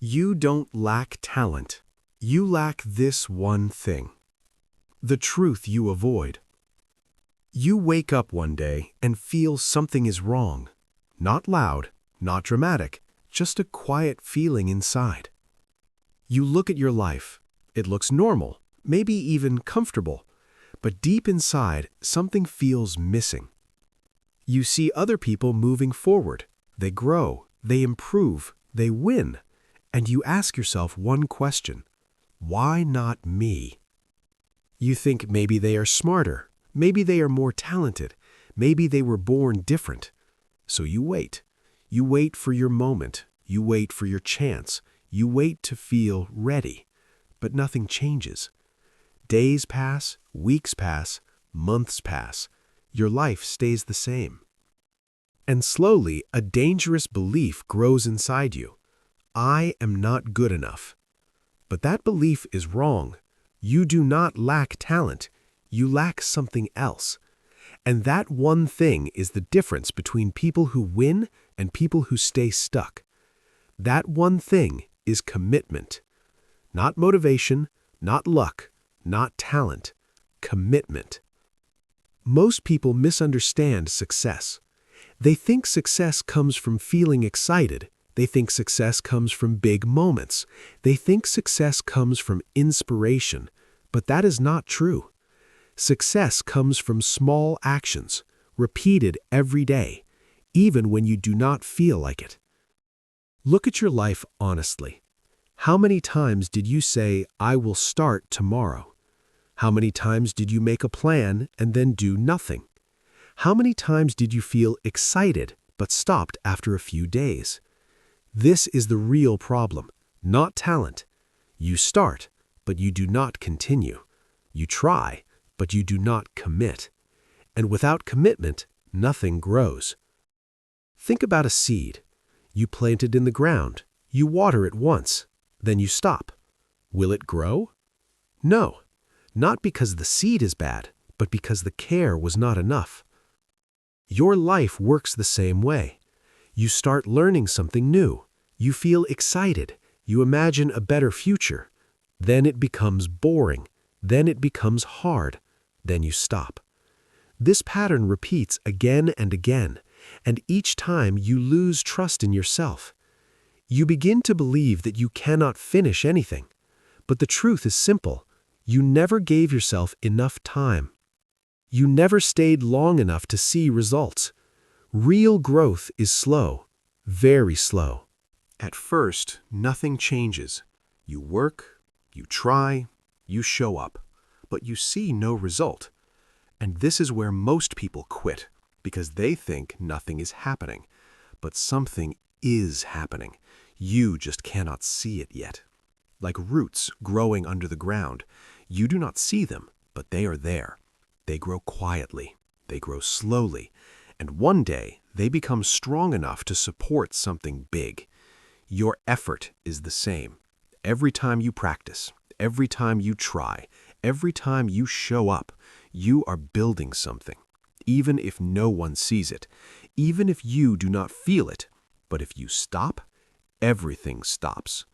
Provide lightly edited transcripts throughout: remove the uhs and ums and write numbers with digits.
You don't lack talent. You lack this one thing. The truth you avoid. You wake up one day and feel something is wrong. Not loud, not dramatic, just a quiet feeling inside. You look at your life. It looks normal, maybe even comfortable, but deep inside, something feels missing. You see other people moving forward. They grow, they improve, they win. And you ask yourself one question: why not me? You think maybe they are smarter, maybe they are more talented, maybe they were born different. So you wait. You wait for your moment. You wait for your chance. You wait to feel ready. But nothing changes. Days pass, weeks pass, months pass. Your life stays the same. And slowly, a dangerous belief grows inside you. I am not good enough. But that belief is wrong. You do not lack talent. You lack something else. And that one thing is the difference between people who win and people who stay stuck. That one thing is commitment. Not motivation, not luck, not talent. Commitment. Most people misunderstand success. They think success comes from feeling excited. They think success comes from big moments. They think success comes from inspiration, but that is not true. Success comes from small actions, repeated every day, even when you do not feel like it. Look at your life honestly. How many times did you say, "I will start tomorrow"? How many times did you make a plan and then do nothing? How many times did you feel excited but stopped after a few days? This is the real problem, not talent. You start, but you do not continue. You try, but you do not commit. And without commitment, nothing grows. Think about a seed. You plant it in the ground. You water it once. Then you stop. Will it grow? No, not because the seed is bad, but because the care was not enough. Your life works the same way. You start learning something new. You feel excited. You imagine a better future. Then it becomes boring. Then it becomes hard. Then you stop. This pattern repeats again and again, and each time you lose trust in yourself. You begin to believe that you cannot finish anything. But the truth is simple. You never gave yourself enough time. You never stayed long enough to see results. Real growth is slow, very slow. At first, nothing changes. You work, you try, you show up, but you see no result. And this is where most people quit, because they think nothing is happening. But something is happening. You just cannot see it yet. Like roots growing under the ground, you do not see them, but they are there. They grow quietly, they grow slowly, and one day they become strong enough to support something big. Your effort is the same. Every time you practice, every time you try, every time you show up, you are building something. Even if no one sees it, even if you do not feel it, but if you stop, everything stops.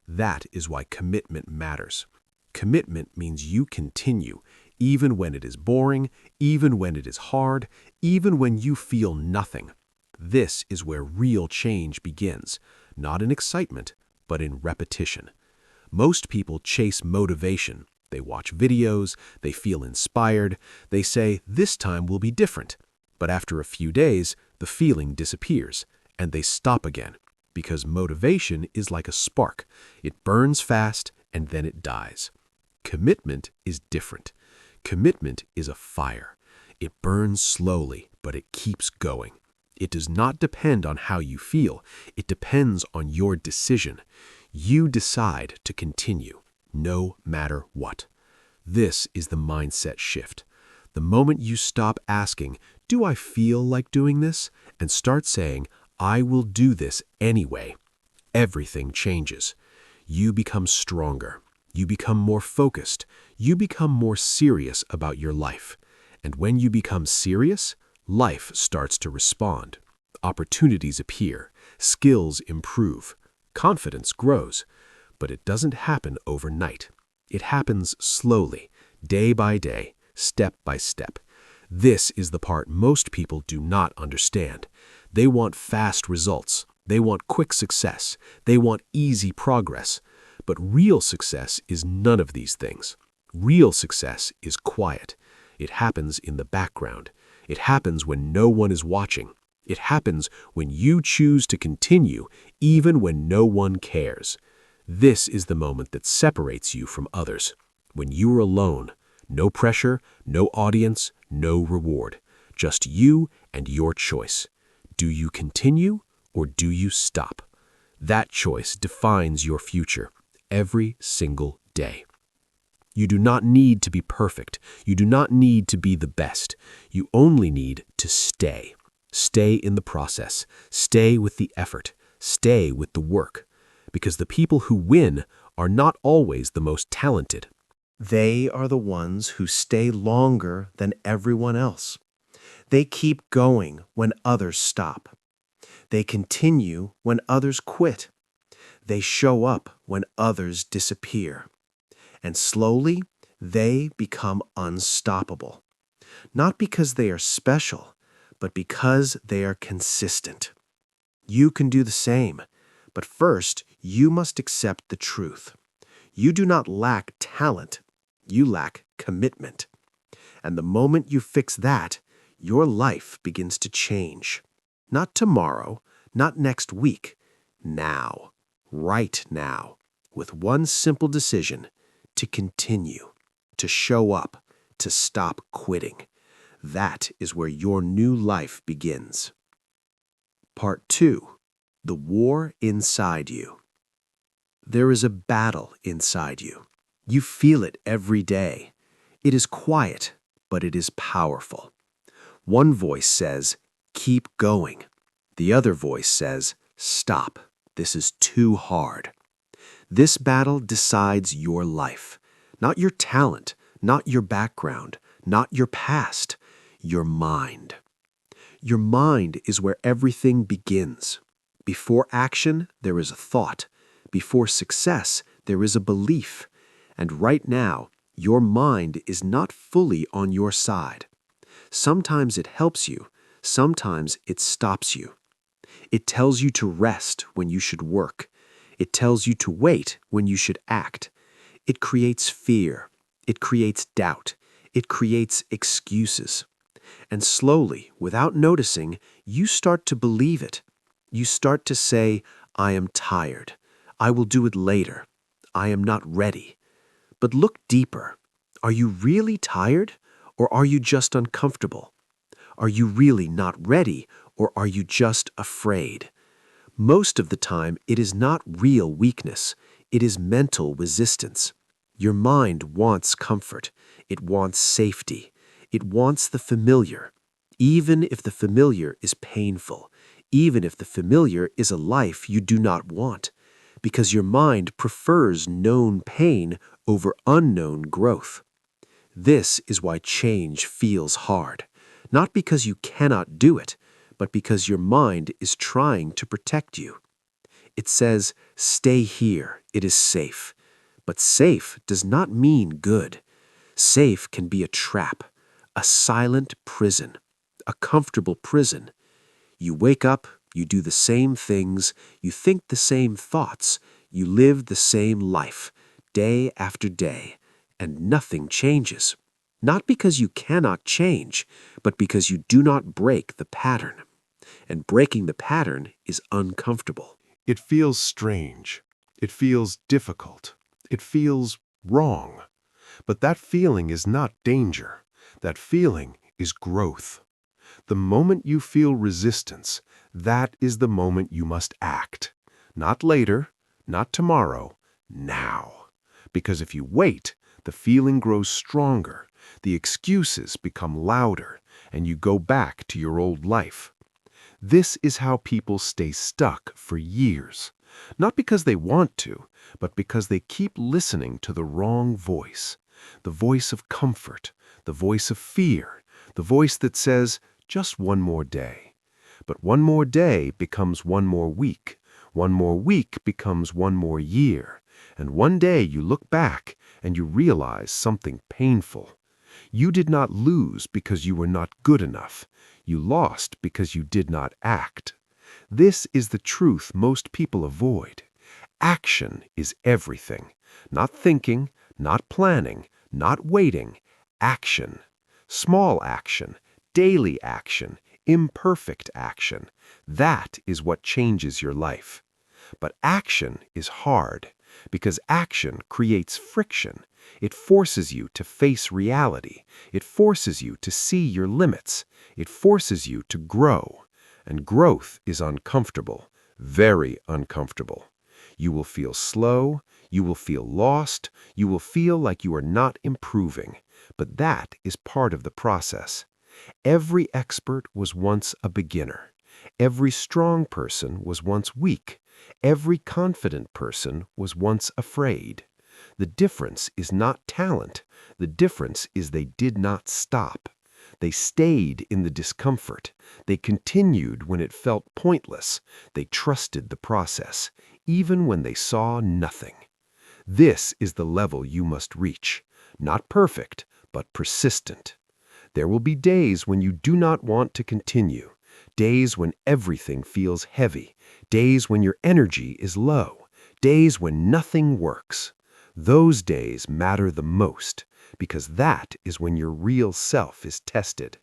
That is why commitment matters. Commitment means you continue, even when it is boring, even when it is hard, even when you feel nothing. This is where real change begins, not in excitement, but in repetition. Most people chase motivation. They watch videos, they feel inspired, they say, "This time will be different." But after a few days, the feeling disappears, and they stop again, because motivation is like a spark. It burns fast, and then it dies. Commitment is different. Commitment is a fire. It burns slowly, but it keeps going. It does not depend on how you feel. It depends on your decision. You decide to continue, no matter what. This is the mindset shift. The moment you stop asking, "Do I feel like doing this?" and start saying, "I will do this anyway," everything changes. You become stronger. You become more focused. You become more serious about your life. And when you become serious, life starts to respond. Opportunities appear. Skills improve. Confidence grows, but it doesn't happen overnight. It happens slowly, day by day, step by step. This is the part most people do not understand. They want fast results. They want quick success. They want easy progress. But real success is none of these things. Real success is quiet. It happens in the background. It happens when no one is watching. It happens when you choose to continue, even when no one cares. This is the moment that separates you from others. When you are alone, no pressure, no audience, no reward. Just you and your choice. Do you continue or do you stop? That choice defines your future every single day. You do not need to be perfect. You do not need to be the best. You only need to stay. Stay in the process. Stay with the effort. Stay with the work. Because the people who win are not always the most talented. They are the ones who stay longer than everyone else. They keep going when others stop. They continue when others quit. They show up when others disappear. And slowly, they become unstoppable. Not because they are special, but because they are consistent. You can do the same, but first, you must accept the truth. You do not lack talent. You lack commitment. And the moment you fix that, your life begins to change. Not tomorrow, not next week. Now. Right now. With one simple decision: to continue, to show up, to stop quitting. That is where your new life begins. Part 2. The war inside you. There is a battle inside you. You feel it every day. It is quiet, but it is powerful. One voice says, "Keep going." The other voice says, "Stop. This is too hard." This battle decides your life. Not your talent, not your background, not your past, your mind. Your mind is where everything begins. Before action, there is a thought. Before success, there is a belief. And right now, your mind is not fully on your side. Sometimes it helps you. Sometimes it stops you. It tells you to rest when you should work. It tells you to wait when you should act. It creates fear. It creates doubt. It creates excuses. And slowly, without noticing, you start to believe it. You start to say, "I am tired. I will do it later. I am not ready." But look deeper. Are you really tired, or are you just uncomfortable? Are you really not ready, or are you just afraid? Most of the time, it is not real weakness. It is mental resistance. Your mind wants comfort. It wants safety. It wants the familiar, even if the familiar is painful, even if the familiar is a life you do not want, because your mind prefers known pain over unknown growth. This is why change feels hard, not because you cannot do it, but because your mind is trying to protect you. It says, "Stay here, it is safe." But safe does not mean good. Safe can be a trap, a silent prison, a comfortable prison. You wake up, you do the same things, you think the same thoughts, you live the same life, day after day, and nothing changes. Not because you cannot change, but because you do not break the pattern. And breaking the pattern is uncomfortable. It feels strange. It feels difficult. It feels wrong. But that feeling is not danger. That feeling is growth. The moment you feel resistance, that is the moment you must act. Not later, not tomorrow, now. Because if you wait, the feeling grows stronger, the excuses become louder, and you go back to your old life. This is how people stay stuck for years. Not because they want to, but because they keep listening to the wrong voice. The voice of comfort, the voice of fear, the voice that says, "Just one more day." But one more day becomes one more week. One more week becomes one more year, and one day you look back and you realize something painful. You did not lose because you were not good enough. You lost because you did not act. This is the truth most people avoid. Action is everything. Not thinking, not planning, not waiting. Action. Small action, daily action, imperfect action. That is what changes your life. But action is hard because action creates friction. It forces you to face reality. It forces you to see your limits. It forces you to grow. And growth is uncomfortable, very uncomfortable. You will feel slow, you will feel lost, you will feel like you are not improving. But that is part of the process. Every expert was once a beginner. Every strong person was once weak. Every confident person was once afraid. The difference is not talent. The difference is they did not stop. They stayed in the discomfort. They continued when it felt pointless. They trusted the process, even when they saw nothing. This is the level you must reach. Not perfect, but persistent. There will be days when you do not want to continue, days when everything feels heavy, days when your energy is low, days when nothing works. Those days matter the most, because that is when your real self is tested.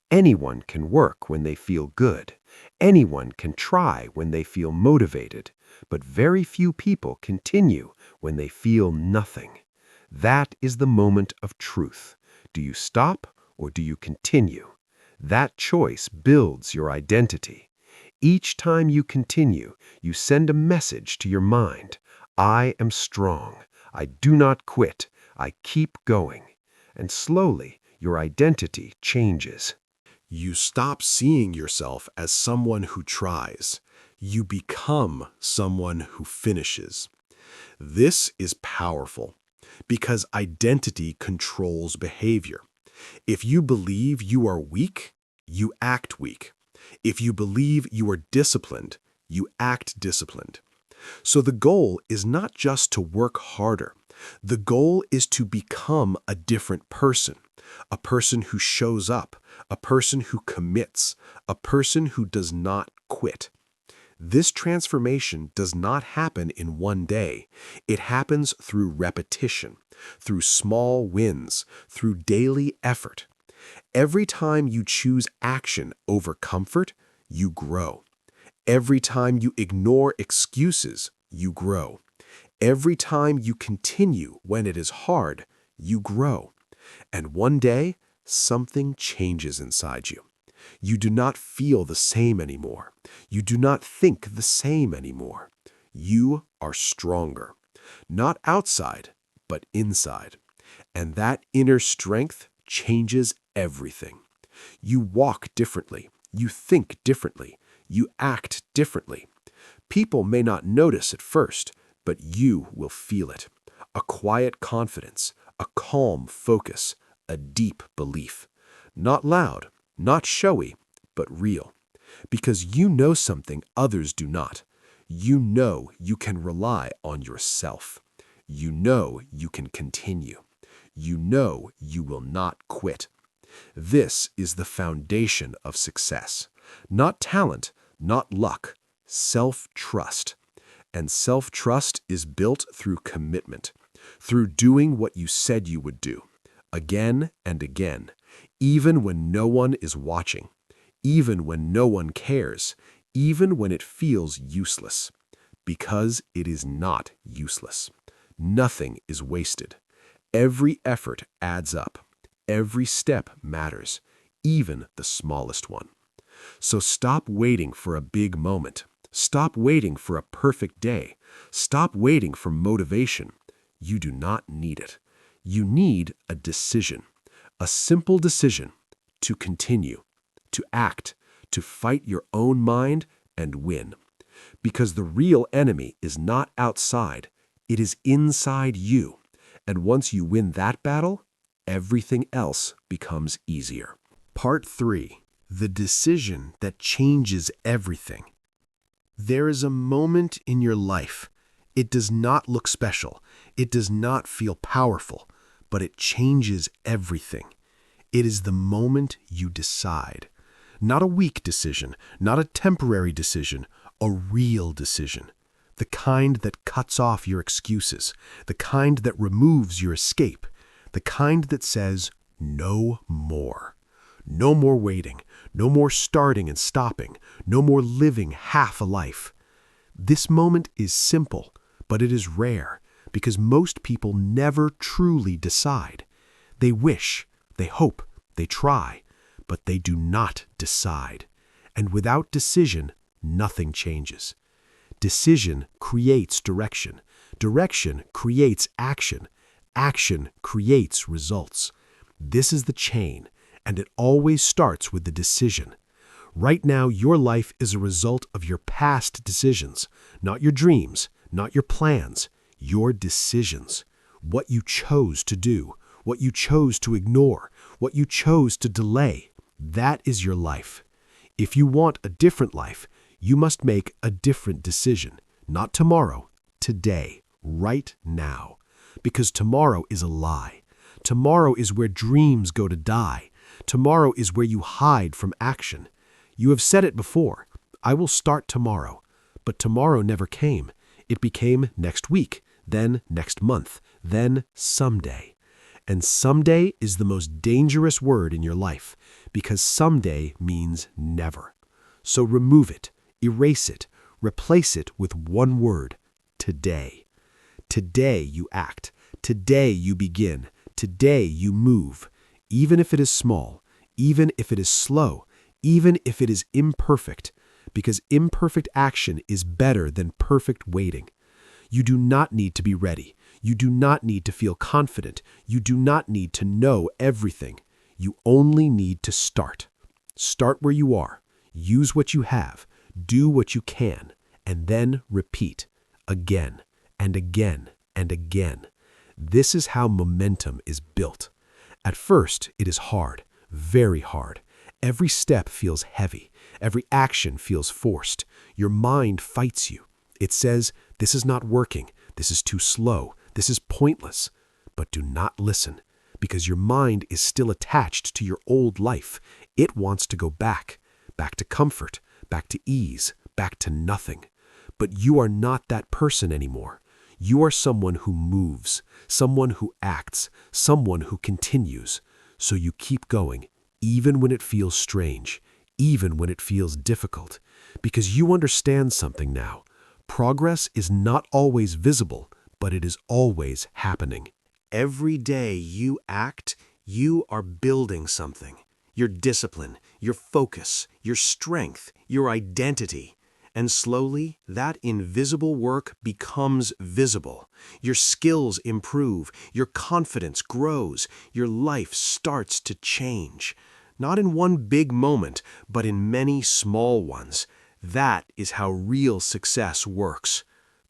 Anyone can work when they feel good. Anyone can try when they feel motivated. But very few people continue when they feel nothing. That is the moment of truth. Do you stop or do you continue? That choice builds your identity. Each time you continue, you send a message to your mind. I am strong. I do not quit. I keep going. And slowly, your identity changes. You stop seeing yourself as someone who tries. You become someone who finishes. This is powerful because identity controls behavior. If you believe you are weak, you act weak. If you believe you are disciplined, you act disciplined. So the goal is not just to work harder. The goal is to become a different person, a person who shows up, a person who commits, a person who does not quit. This transformation does not happen in one day. It happens through repetition, through small wins, through daily effort. Every time you choose action over comfort, you grow. Every time you ignore excuses, you grow. Every time you continue when it is hard, you grow. And one day, something changes inside you. You do not feel the same anymore. You do not think the same anymore. You are stronger. Not outside, but inside. And that inner strength changes everything. You walk differently. You think differently. You act differently. People may not notice at first, but you will feel it. A quiet confidence, a calm focus, a deep belief. Not loud, not showy, but real. Because you know something others do not. You know you can rely on yourself. You know you can continue. You know you will not quit. This is the foundation of success. Not talent, not luck, self-trust. And self-trust is built through commitment, through doing what you said you would do, again and again, even when no one is watching, even when no one cares, even when it feels useless. Because it is not useless. Nothing is wasted. Every effort adds up. Every step matters, even the smallest one. So stop waiting for a big moment. Stop waiting for a perfect day. Stop waiting for motivation. You do not need it. You need a decision, a simple decision to continue, to act, to fight your own mind and win. Because the real enemy is not outside, it is inside you. And once you win that battle, everything else becomes easier. Part 3. The decision that changes everything. There is a moment in your life. It does not look special. It does not feel powerful, but it changes everything. It is the moment you decide. Not a weak decision, not a temporary decision, a real decision. The kind that cuts off your excuses, the kind that removes your escape, the kind that says, no more. No more waiting, no more starting and stopping, no more living half a life. This moment is simple, but it is rare, because most people never truly decide. They wish, they hope, they try, but they do not decide. And without decision, nothing changes. Decision creates direction. Direction creates action. Action creates results. This is the chain, and it always starts with the decision. Right now, your life is a result of your past decisions, not your dreams, not your plans, your decisions. What you chose to do, what you chose to ignore, what you chose to delay, that is your life. If you want a different life, you must make a different decision. Not tomorrow, today, right now. Because tomorrow is a lie. Tomorrow is where dreams go to die. Tomorrow is where you hide from action. You have said it before, I will start tomorrow. But tomorrow never came. It became next week, then next month, then someday. And someday is the most dangerous word in your life, because someday means never. So remove it, erase it, replace it with one word, today. Today you act. Today you begin. Today you move. Even if it is small, even if it is slow, even if it is imperfect, because imperfect action is better than perfect waiting. You do not need to be ready. You do not need to feel confident. You do not need to know everything. You only need to start. Start where you are. Use what you have. Do what you can. And then repeat. Again and again and again. This is how momentum is built. At first, it is hard, very hard. Every step feels heavy. Every action feels forced. Your mind fights you. It says, this is not working. This is too slow. This is pointless. But do not listen, because your mind is still attached to your old life. It wants to go back to comfort, back to ease, back to nothing. But you are not that person anymore. You are someone who moves, someone who acts, someone who continues. So you keep going, even when it feels strange, even when it feels difficult, because you understand something now. Progress is not always visible, but it is always happening. Every day you act, you are building something. Your discipline, your focus, your strength, your identity. And slowly, that invisible work becomes visible. Your skills improve, your confidence grows, your life starts to change. Not in one big moment, but in many small ones. That is how real success works.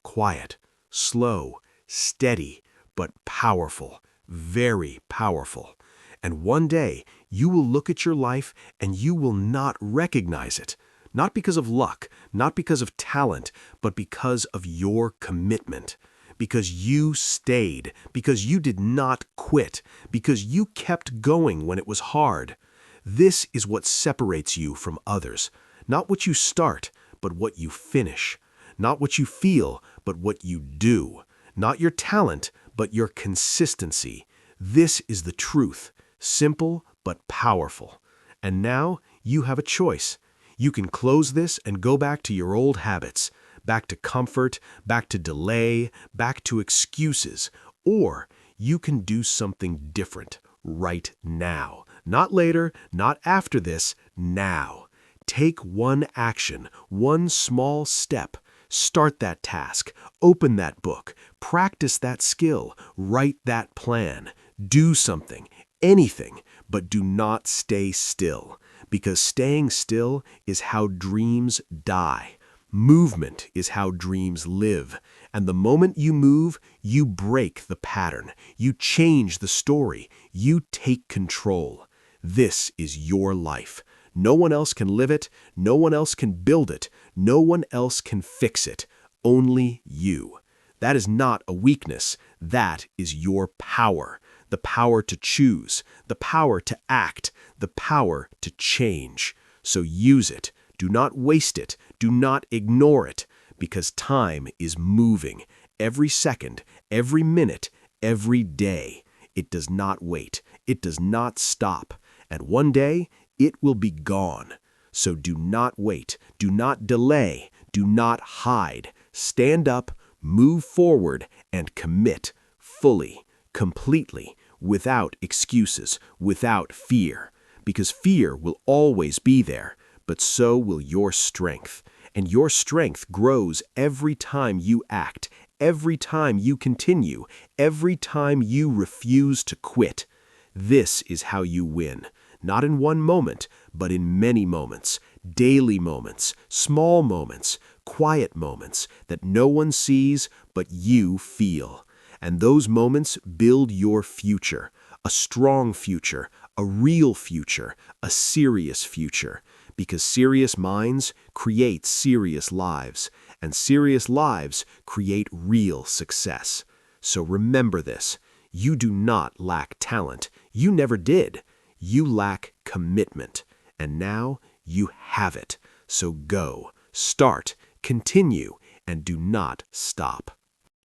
Quiet, slow, steady, but powerful, very powerful. And one day, you will look at your life and you will not recognize it. Not because of luck, not because of talent, but because of your commitment. Because you stayed, because you did not quit, because you kept going when it was hard. This is what separates you from others. Not what you start, but what you finish. Not what you feel, but what you do. Not your talent, but your consistency. This is the truth, simple but powerful. And now you have a choice. You can close this and go back to your old habits, back to comfort, back to delay, back to excuses, or you can do something different right now. Not later, not after this, now. Take one action, one small step. Start that task, open that book, practice that skill, write that plan. Do something, anything, but do not stay still. Because staying still is how dreams die. Movement is how dreams live. And the moment you move, you break the pattern. You change the story. You take control. This is your life. No one else can live it. No one else can build it. No one else can fix it, only you. That is not a weakness, that is your power. The power to choose, the power to act, the power to change. So use it. Do not waste it. Do not ignore it, because time is moving. Every second, every minute, every day. It does not wait. It does not stop. And one day, it will be gone. So do not wait. Do not delay. Do not hide. Stand up, move forward, and commit fully, completely, without excuses, without fear. Because fear will always be there, but so will your strength. And your strength grows every time you act, every time you continue, every time you refuse to quit. This is how you win. Not in one moment, but in many moments, daily moments, small moments, quiet moments that no one sees but you feel. And those moments build your future, a strong future, a real future, a serious future. Because serious minds create serious lives, and serious lives create real success. So remember this, you do not lack talent. You never did. You lack commitment, and now you have it. So go, start, continue, and do not stop.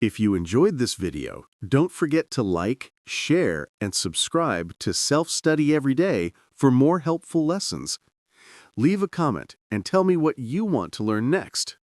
If you enjoyed this video, don't forget to like, share, and subscribe to Self-Study Every Day for more helpful lessons. Leave a comment and tell me what you want to learn next.